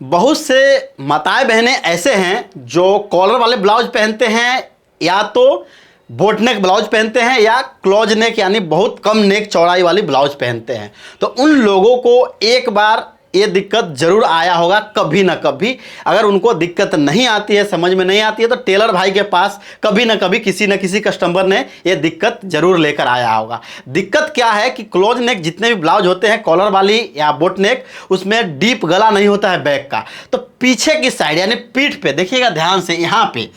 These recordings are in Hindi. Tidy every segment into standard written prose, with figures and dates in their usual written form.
बहुत से माताएं बहनें ऐसे हैं जो कॉलर वाले ब्लाउज पहनते हैं या तो बोट नेक ब्लाउज पहनते हैं या क्लोज नेक यानी बहुत कम नेक चौड़ाई वाली ब्लाउज पहनते हैं। तो उन लोगों को एक बार ये दिक्कत जरूर आया होगा कभी ना कभी। अगर उनको दिक्कत नहीं आती है, समझ में नहीं आती है, तो टेलर भाई के पास कभी ना कभी किसी न किसी कस्टमर ने ये दिक्कत जरूर लेकर आया होगा। दिक्कत क्या है कि क्लोज नेक जितने भी ब्लाउज होते हैं कॉलर वाली या बोट नेक, उसमें डीप गला नहीं होता है बैक का। तो पीछे की साइड यानी पीठ पे देखिएगा ध्यान से, यहाँ पे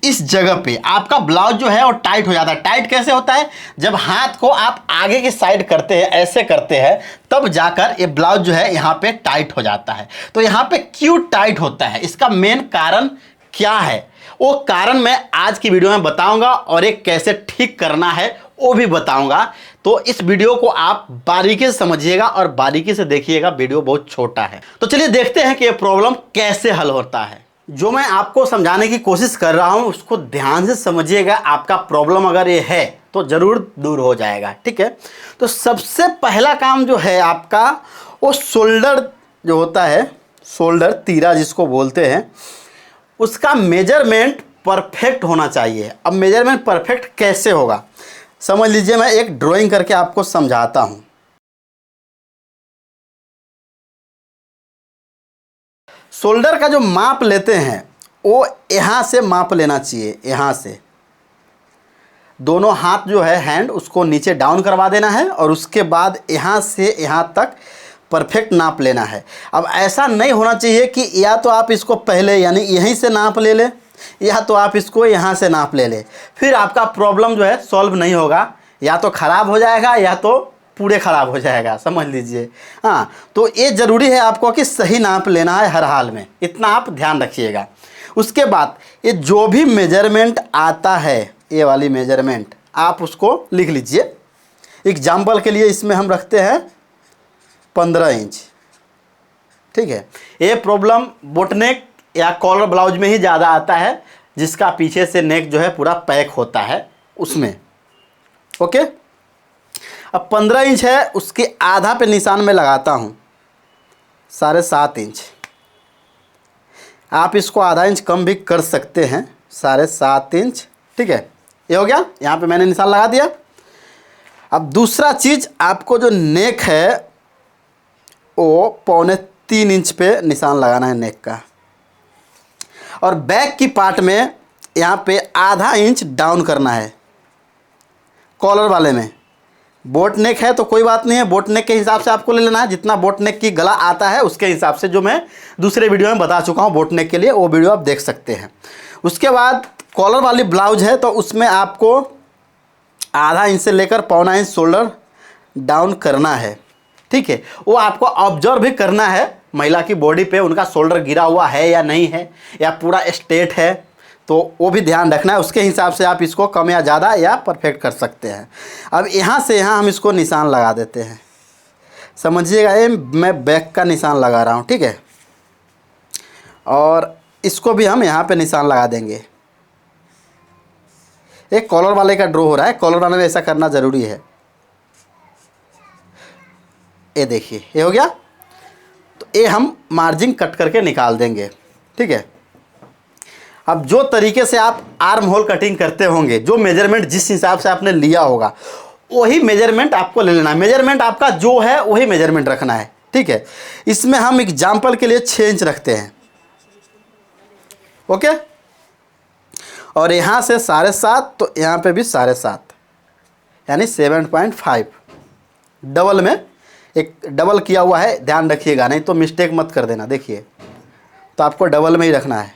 इस जगह पे आपका ब्लाउज जो है वो टाइट हो जाता है। टाइट कैसे होता है? जब हाथ को आप आगे की साइड करते हैं, ऐसे करते हैं, तब जाकर ये ब्लाउज जो है यहाँ पे टाइट हो जाता है। तो यहाँ पे क्यों टाइट होता है, इसका मेन कारण क्या है, वो कारण मैं आज की वीडियो में बताऊंगा और एक कैसे ठीक करना है वो भी बताऊंगा। तो इस वीडियो को आप बारीकी से समझिएगा और बारीकी से देखिएगा, वीडियो बहुत छोटा है। तो चलिए देखते हैं कि ये प्रॉब्लम कैसे हल होता है। जो मैं आपको समझाने की कोशिश कर रहा हूं उसको ध्यान से समझिएगा। आपका प्रॉब्लम अगर ये है तो ज़रूर दूर हो जाएगा, ठीक है। तो सबसे पहला काम जो है आपका, वो शोल्डर जो होता है, शोल्डर तीरा जिसको बोलते हैं, उसका मेजरमेंट परफेक्ट होना चाहिए। अब मेजरमेंट परफेक्ट कैसे होगा समझ लीजिए, मैं एक ड्राइंग करके आपको समझाता हूँ। शोल्डर का जो माप लेते हैं वो यहाँ से माप लेना चाहिए। यहाँ से दोनों हाथ जो है हैंड, उसको नीचे डाउन करवा देना है और उसके बाद यहाँ से यहाँ तक परफेक्ट नाप लेना है। अब ऐसा नहीं होना चाहिए कि या तो आप इसको पहले यानी यहीं से नाप ले लें या तो आप इसको यहाँ से नाप ले लें, फिर आपका प्रॉब्लम जो है सॉल्व नहीं होगा। या तो ख़राब हो जाएगा या तो पूरे ख़राब हो जाएगा, समझ लीजिए। हाँ, तो ये ज़रूरी है आपको कि सही नाप लेना है हर हाल में, इतना आप ध्यान रखिएगा। उसके बाद ये जो भी मेजरमेंट आता है, ये वाली मेजरमेंट आप उसको लिख लीजिए। एग्जाम्पल के लिए इसमें हम रखते हैं 15 इंच, ठीक है। ये प्रॉब्लम बोटनेक या कॉलर ब्लाउज में ही ज़्यादा आता है, जिसका पीछे से नेक जो है पूरा पैक होता है उसमें, ओके। अब 15 इंच है, उसके आधा पे निशान में लगाता हूँ 7.5 इंच। आप इसको आधा इंच कम भी कर सकते हैं, 7.5 इंच, ठीक है। ये हो गया, यहाँ पे मैंने निशान लगा दिया। अब दूसरा चीज़, आपको जो नेक है वो 2.25 इंच पे निशान लगाना है नेक का, और बैक की पार्ट में यहाँ पे आधा इंच डाउन करना है। कॉलर वाले में बोट नेक है तो कोई बात नहीं है, बोट नेक के हिसाब से आपको ले लेना है, जितना बोट नेक की गला आता है उसके हिसाब से, जो मैं दूसरे वीडियो में बता चुका हूँ बोट नेक के लिए, वो वीडियो आप देख सकते हैं। उसके बाद कॉलर वाली ब्लाउज है तो उसमें आपको आधा इंच से लेकर 1.25 इंच शोल्डर डाउन करना है, ठीक है। वो आपको ऑब्जर्व भी करना है महिला की बॉडी पे, उनका शोल्डर गिरा हुआ है या नहीं है, या पूरा स्ट्रेट है, तो वो भी ध्यान रखना है। उसके हिसाब से आप इसको कम या ज़्यादा या परफेक्ट कर सकते हैं। अब यहाँ से यहाँ हम इसको निशान लगा देते हैं, समझिएगा। ये मैं बैक का निशान लगा रहा हूँ, ठीक है, और इसको भी हम यहाँ पे निशान लगा देंगे। एक कॉलर वाले का ड्रॉ हो रहा है, कॉलर वाले में ऐसा करना ज़रूरी है। ये देखिए, ये हो गया। तो ये हम मार्जिन कट करके निकाल देंगे, ठीक है। अब जो तरीके से आप आर्म होल कटिंग करते होंगे, जो मेजरमेंट जिस हिसाब से आपने लिया होगा वही मेजरमेंट आपको ले लेना है। मेजरमेंट आपका जो है वही मेजरमेंट रखना है, ठीक है। इसमें हम एग्जाम्पल के लिए 6 इंच रखते हैं, ओके। और यहाँ से 7.5, तो यहाँ पे भी 7.5 यानी 7.5। डबल में एक डबल किया हुआ है, ध्यान रखिएगा, नहीं तो मिस्टेक मत कर देना। देखिए, तो आपको डबल में ही रखना है।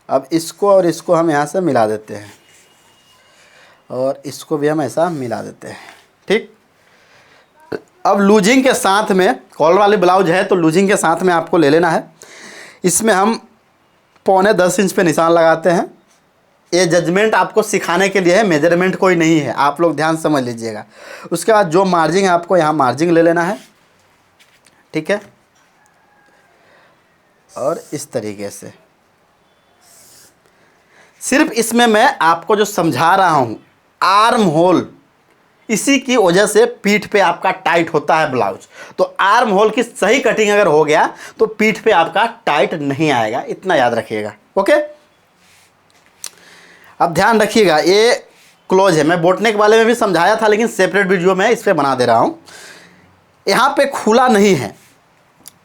अब इसको और इसको हम यहाँ से मिला देते हैं और इसको भी हम ऐसा मिला देते हैं, ठीक। अब लूजिंग के साथ में, कॉलर वाली ब्लाउज है तो लूजिंग के साथ में आपको ले लेना है। इसमें हम 9.25 इंच पे निशान लगाते हैं। ये जजमेंट आपको सिखाने के लिए है, मेजरमेंट कोई नहीं है, आप लोग ध्यान समझ लीजिएगा। उसके बाद जो मार्जिन है आपको यहाँ मार्जिन ले लेना है, ठीक है। और इस तरीके से सिर्फ इसमें मैं आपको जो समझा रहा हूँ, आर्म होल इसी की वजह से पीठ पे आपका टाइट होता है ब्लाउज। तो आर्म होल की सही कटिंग अगर हो गया तो पीठ पे आपका टाइट नहीं आएगा, इतना याद रखिएगा। ओके, अब ध्यान रखिएगा, ये क्लोज है। मैं बोट नेक वाले में भी समझाया था, लेकिन सेपरेट वीडियो में इस पर बना दे रहा हूँ। यहाँ पे खुला नहीं है।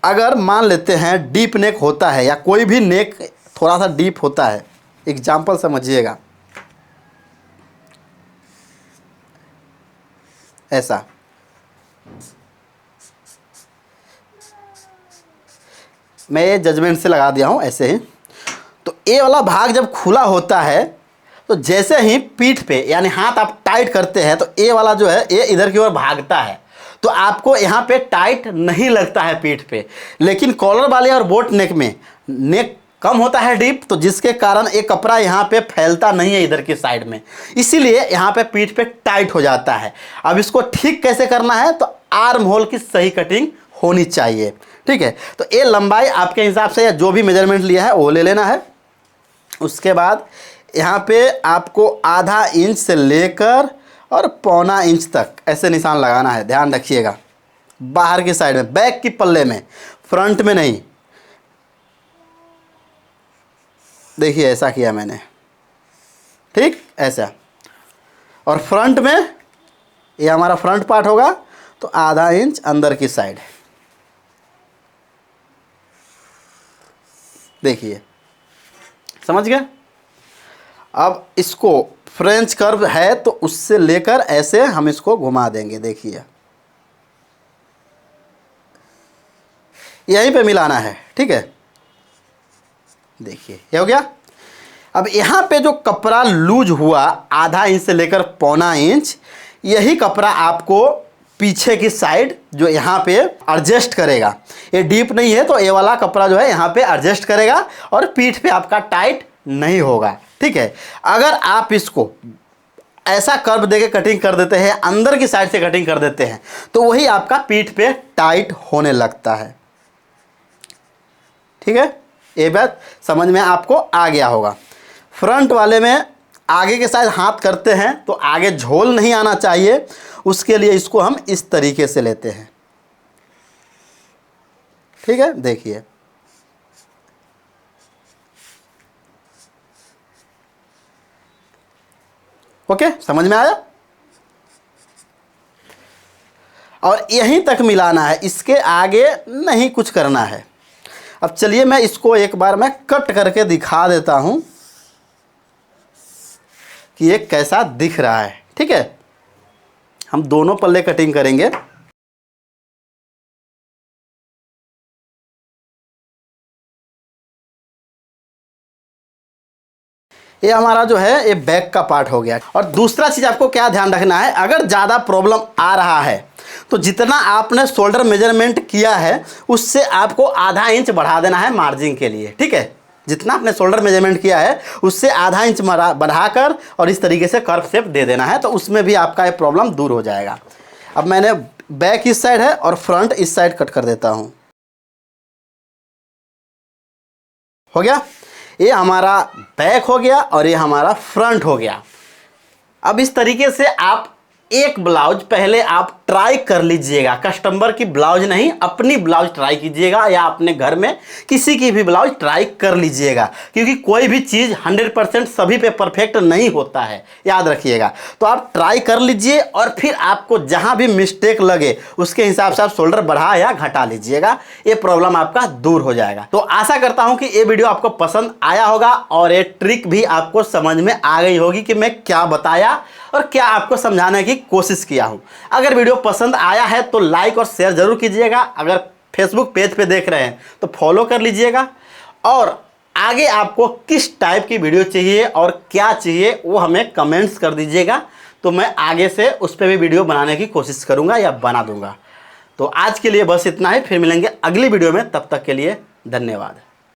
अगर मान लेते हैं डीप नेक होता है या कोई भी नेक थोड़ा सा डीप होता है, एग्जाम्पल समझिएगा, ऐसा मैं ये जजमेंट से लगा दिया हूँ ऐसे ही। तो ये वाला भाग जब खुला होता है तो जैसे ही पीठ पे यानी हाथ आप टाइट करते हैं तो ये वाला जो है ये इधर की ओर भागता है, तो आपको यहाँ पे टाइट नहीं लगता है पीठ पे। लेकिन कॉलर वाले और बोट नेक में नेक कम होता है डीप, तो जिसके कारण एक कपड़ा यहाँ पे फैलता नहीं है इधर की साइड में, इसीलिए यहाँ पे पीठ पे टाइट हो जाता है। अब इसको ठीक कैसे करना है, तो आर्म होल की सही कटिंग होनी चाहिए। ठीक है, तो ये लंबाई आपके हिसाब से या जो भी मेजरमेंट लिया है वो ले लेना है। उसके बाद यहाँ पे आपको आधा इंच से लेकर और पौना इंच तक ऐसे निशान लगाना है। ध्यान रखिएगा, बाहर की साइड में, बैक की पल्ले में, फ्रंट में नहीं। देखिए ऐसा किया मैंने, ठीक ऐसा। और फ्रंट में ये हमारा फ्रंट पार्ट होगा, तो आधा इंच अंदर की साइड। देखिए, समझ गए। अब इसको फ्रेंच कर्व है तो उससे लेकर ऐसे हम इसको घुमा देंगे। देखिए यहीं पे मिलाना है, ठीक है। देखिए ये हो गया। अब यहाँ पे जो कपड़ा लूज हुआ आधा इंच से लेकर पौना इंच, यही कपड़ा आपको पीछे की साइड जो यहाँ पे एडजस्ट करेगा। ये डीप नहीं है तो ये वाला कपड़ा जो है यहाँ पे एडजस्ट करेगा और पीठ पे आपका टाइट नहीं होगा। ठीक है, अगर आप इसको ऐसा कर्व देके कटिंग कर देते हैं, अंदर की साइड से कटिंग कर देते हैं, तो वही आपका पीठ पे टाइट होने लगता है। ठीक है, ये बात समझ में आपको आ गया होगा। फ्रंट वाले में आगे के साइड हाथ करते हैं तो आगे झोल नहीं आना चाहिए, उसके लिए इसको हम इस तरीके से लेते हैं। ठीक है, देखिए ओके, समझ में आया। और यहीं तक मिलाना है, इसके आगे नहीं कुछ करना है। अब चलिए मैं इसको एक बार मैं कट करके दिखा देता हूं कि ये कैसा दिख रहा है। ठीक है, हम दोनों पल्ले कटिंग करेंगे। ये हमारा जो है ये बैक का पार्ट हो गया। और दूसरा चीज़ आपको क्या ध्यान रखना है, अगर ज़्यादा प्रॉब्लम आ रहा है तो जितना आपने शोल्डर मेजरमेंट किया है उससे आपको आधा इंच बढ़ा देना है मार्जिन के लिए। ठीक है, जितना आपने शोल्डर मेजरमेंट किया है उससे आधा इंच बढ़ाकर और इस तरीके से कर्व शेप दे देना है, तो उसमें भी आपका ये प्रॉब्लम दूर हो जाएगा। अब मैंने बैक इस साइड है और फ्रंट इस साइड कट कर देता हूँ। हो गया, ये हमारा बैक हो गया और ये हमारा फ्रंट हो गया। अब इस तरीके से आप एक ब्लाउज पहले आप ट्राई कर लीजिएगा। कस्टमर की ब्लाउज नहीं, अपनी ब्लाउज ट्राई कीजिएगा या अपने घर में किसी की भी ब्लाउज ट्राई कर लीजिएगा, क्योंकि कोई भी चीज़ 100% सभी पे परफेक्ट नहीं होता है, याद रखिएगा। तो आप ट्राई कर लीजिए और फिर आपको जहां भी मिस्टेक लगे उसके हिसाब से आप शोल्डर बढ़ा या घटा लीजिएगा, ये प्रॉब्लम आपका दूर हो जाएगा। तो आशा करता हूं कि ये वीडियो आपको पसंद आया होगा और ये ट्रिक भी आपको समझ में आ गई होगी कि मैं क्या बताया और क्या आपको समझाने की कोशिश किया हूं। अगर वीडियो पसंद आया है तो लाइक और शेयर जरूर कीजिएगा। अगर फेसबुक पेज पे देख रहे हैं तो फॉलो कर लीजिएगा। और आगे आपको किस टाइप की वीडियो चाहिए और क्या चाहिए वो हमें कमेंट्स कर दीजिएगा, तो मैं आगे से उस पर भी वीडियो बनाने की कोशिश करूंगा या बना दूंगा। तो आज के लिए बस इतना ही, फिर मिलेंगे अगली वीडियो में, तब तक के लिए धन्यवाद।